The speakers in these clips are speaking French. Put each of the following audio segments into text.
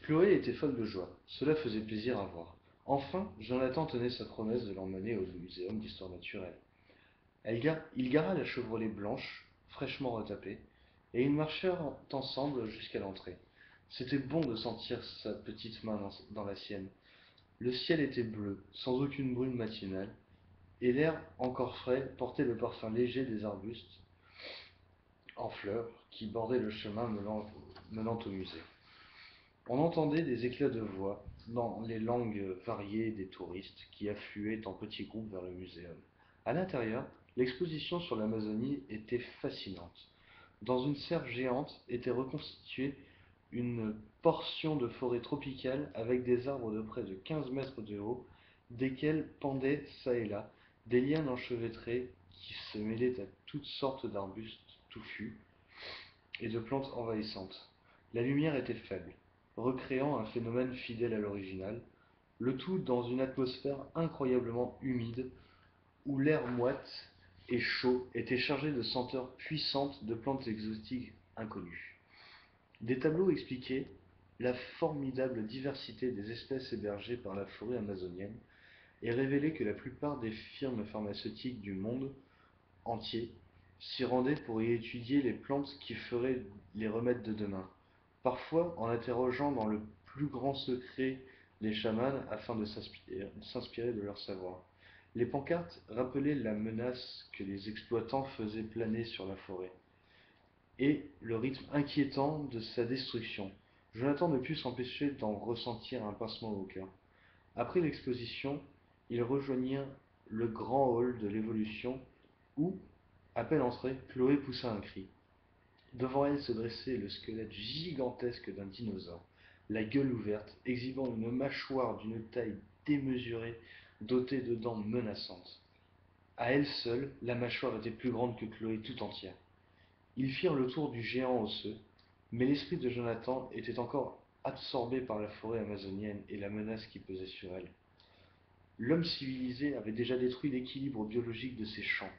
Chloé était folle de joie. Cela faisait plaisir à voir. Enfin, Jonathan tenait sa promesse de l'emmener au muséum d'histoire naturelle. Il gara la Chevrolet blanche, fraîchement retapée, et ils marchèrent ensemble jusqu'à l'entrée. C'était bon de sentir sa petite main dans la sienne. Le ciel était bleu, sans aucune brume matinale, et l'air encore frais portait le parfum léger des arbustes en fleurs qui bordaient le chemin menant au musée. On entendait des éclats de voix dans les langues variées des touristes qui affluaient en petits groupes vers le muséum. À l'intérieur, l'exposition sur l'Amazonie était fascinante. Dans une serre géante était reconstituée une portion de forêt tropicale avec des arbres de près de 15 mètres de haut, desquels pendaient çà et là des lianes enchevêtrées qui se mêlaient à toutes sortes d'arbustes touffus et de plantes envahissantes. La lumière était faible, recréant un phénomène fidèle à l'original, le tout dans une atmosphère incroyablement humide où l'air moite et chaud était chargé de senteurs puissantes de plantes exotiques inconnues. Des tableaux expliquaient la formidable diversité des espèces hébergées par la forêt amazonienne et révélaient que la plupart des firmes pharmaceutiques du monde entier s'y rendaient pour y étudier les plantes qui feraient les remèdes de demain, parfois en interrogeant dans le plus grand secret les chamans afin de s'inspirer de leur savoir. Les pancartes rappelaient la menace que les exploitants faisaient planer sur la forêt et le rythme inquiétant de sa destruction. Jonathan ne put s'empêcher d'en ressentir un pincement au cœur. Après l'exposition, ils rejoignirent le grand hall de l'évolution où, à peine entrée, Chloé poussa un cri. Devant elle se dressait le squelette gigantesque d'un dinosaure, la gueule ouverte, exhibant une mâchoire d'une taille démesurée, dotée de dents menaçantes. À elle seule, la mâchoire était plus grande que Chloé tout entière. Ils firent le tour du géant osseux, mais l'esprit de Jonathan était encore absorbé par la forêt amazonienne et la menace qui pesait sur elle. L'homme civilisé avait déjà détruit l'équilibre biologique de ces champs.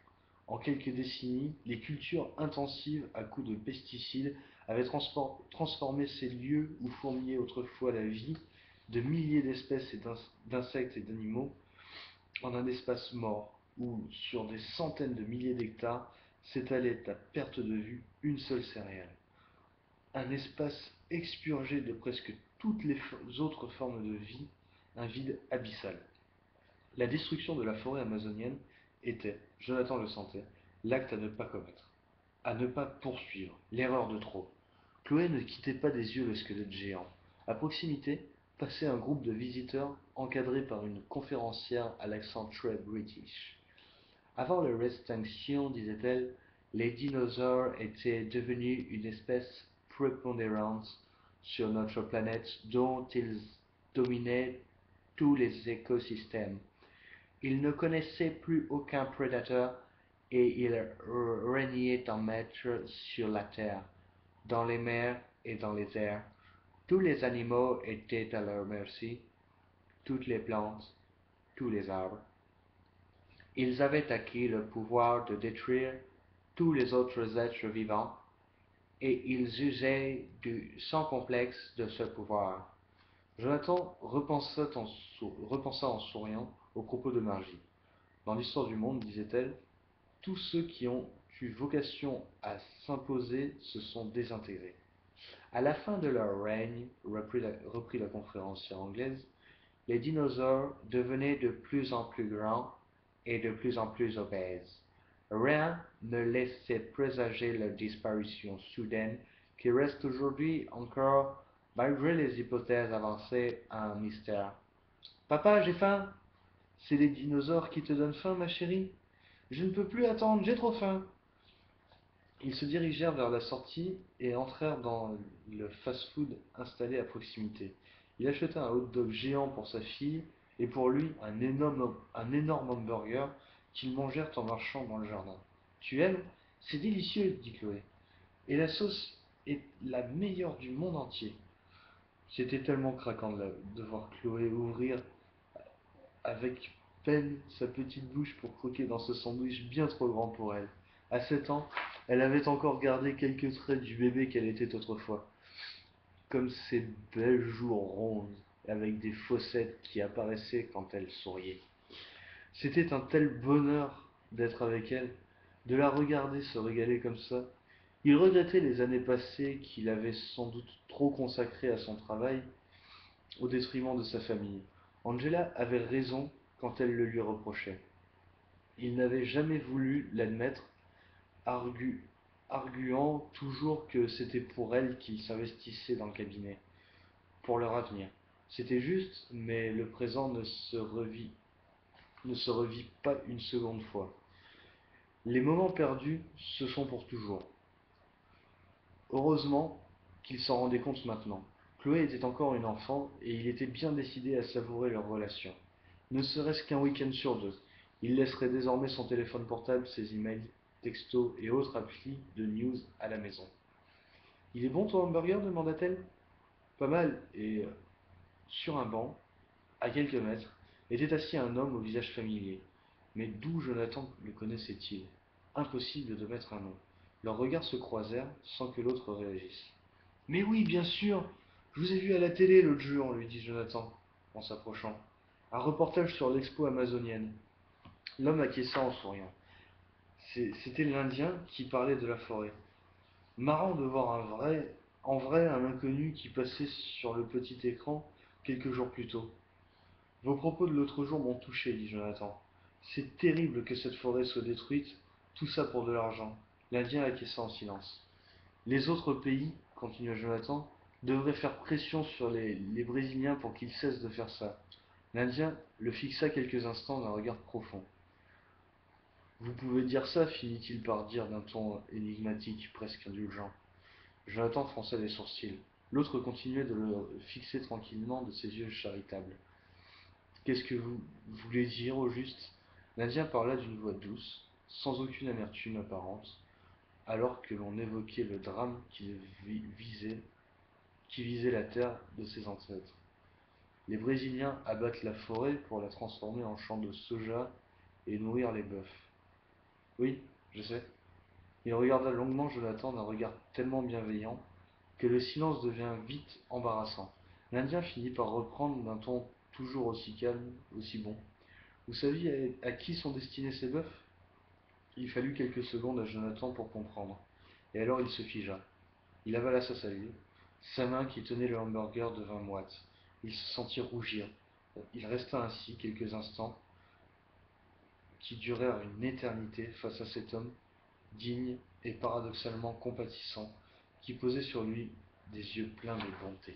En quelques décennies, les cultures intensives à coups de pesticides avaient transformé ces lieux où fourmillait autrefois la vie de milliers d'espèces d'insectes et d'animaux en un espace mort où, sur des centaines de milliers d'hectares, s'étalait à perte de vue une seule céréale. Un espace expurgé de presque toutes les autres formes de vie, un vide abyssal. La destruction de la forêt amazonienne était, Jonathan le sentait, l'acte à ne pas commettre, à ne pas poursuivre, l'erreur de trop. Chloé ne quittait pas des yeux le squelette géant. À proximité, passait un groupe de visiteurs encadré par une conférencière à l'accent très british. Avant leur extinction, disait-elle, les dinosaures étaient devenus une espèce prépondérante sur notre planète dont ils dominaient tous les écosystèmes. Ils ne connaissaient plus aucun prédateur et ils régnaient en maîtres sur la terre, dans les mers et dans les airs. Tous les animaux étaient à leur merci, toutes les plantes, tous les arbres. Ils avaient acquis le pouvoir de détruire tous les autres êtres vivants, et ils usaient sans complexe de ce pouvoir. Jonathan repensa en souriant aux propos de Margie. Dans l'histoire du monde, disait-elle, tous ceux qui ont eu vocation à s'imposer se sont désintégrés. À la fin de leur règne, reprit la conférencière anglaise, les dinosaures devenaient de plus en plus grands et de plus en plus obèses. Rien ne laissait présager leur disparition soudaine qui reste aujourd'hui encore, malgré les hypothèses avancées, un mystère. Papa, j'ai faim. C'est les dinosaures qui te donnent faim, ma chérie? Je ne peux plus attendre, j'ai trop faim. Ils se dirigèrent vers la sortie et entrèrent dans le fast-food installé à proximité. Il acheta un hot-dog géant pour sa fille et pour lui un énorme hamburger qu'ils mangèrent en marchant dans le jardin. Tu aimes? C'est délicieux, dit Chloé. Et la sauce est la meilleure du monde entier. C'était tellement craquant de voir Chloé ouvrir avec peine sa petite bouche pour croquer dans ce sandwich bien trop grand pour elle. À 7 ans, elle avait encore gardé quelques traits du bébé qu'elle était autrefois. comme ses belles joues rondes, avec des fossettes qui apparaissaient quand elle souriait. C'était un tel bonheur d'être avec elle, de la regarder se régaler comme ça. Il regrettait les années passées qu'il avait sans doute trop consacrées à son travail, au détriment de sa famille. Angela avait raison quand elle le lui reprochait. Il n'avait jamais voulu l'admettre, argu- arguant toujours que c'était pour elle qu'il s'investissait dans le cabinet, pour leur avenir. C'était juste, mais le présent ne se revit pas une seconde fois. Les moments perdus, ce sont pour toujours. Heureusement qu'il s'en rendait compte maintenant. Chloé était encore une enfant et il était bien décidé à savourer leur relation. Ne serait-ce qu'un week-end sur deux. Il laisserait désormais son téléphone portable, ses emails, textos et autres applis de news à la maison. Il est bon ton hamburger demanda-t-elle. Pas mal, et sur un banc, à quelques mètres, était assis un homme au visage familier. Mais d'où Jonathan le connaissait-il? Impossible de mettre un nom. Leurs regards se croisèrent sans que l'autre réagisse. Mais oui, bien sûr, je vous ai vu à la télé l'autre jour, lui dit Jonathan, en s'approchant. Un reportage sur l'expo amazonienne. L'homme acquiesça en souriant. C'était l'Indien qui parlait de la forêt. Marrant de voir en vrai un inconnu qui passait sur le petit écran quelques jours plus tôt. Vos propos de l'autre jour m'ont touché, dit Jonathan. C'est terrible que cette forêt soit détruite, tout ça pour de l'argent. L'Indien acquiesça en silence. Les autres pays, continua Jonathan, devraient faire pression sur les Brésiliens pour qu'ils cessent de faire ça. L'Indien le fixa quelques instants d'un regard profond. Vous pouvez dire ça, finit-il par dire d'un ton énigmatique, presque indulgent. Jonathan fronça les sourcils. L'autre continuait de le fixer tranquillement de ses yeux charitables. Qu'est-ce que vous voulez dire au juste? L'Indien parla d'une voix douce, sans aucune amertume apparente, alors que l'on évoquait le drame qui visait la terre de ses ancêtres. Les Brésiliens abattent la forêt pour la transformer en champ de soja et nourrir les bœufs. Oui, je sais. Il regarda longuement Jonathan d'un regard tellement bienveillant que le silence devint vite embarrassant. L'Indien finit par reprendre d'un ton toujours aussi calme, aussi bon. Vous saviez à qui sont destinés ces bœufs? Il fallut quelques secondes à Jonathan pour comprendre. Et alors il se figea. Il avala sa salive. Sa main qui tenait le hamburger devint moite. Il se sentit rougir. Il resta ainsi quelques instants qui durèrent une éternité face à cet homme digne et paradoxalement compatissant qui posait sur lui des yeux pleins de bonté.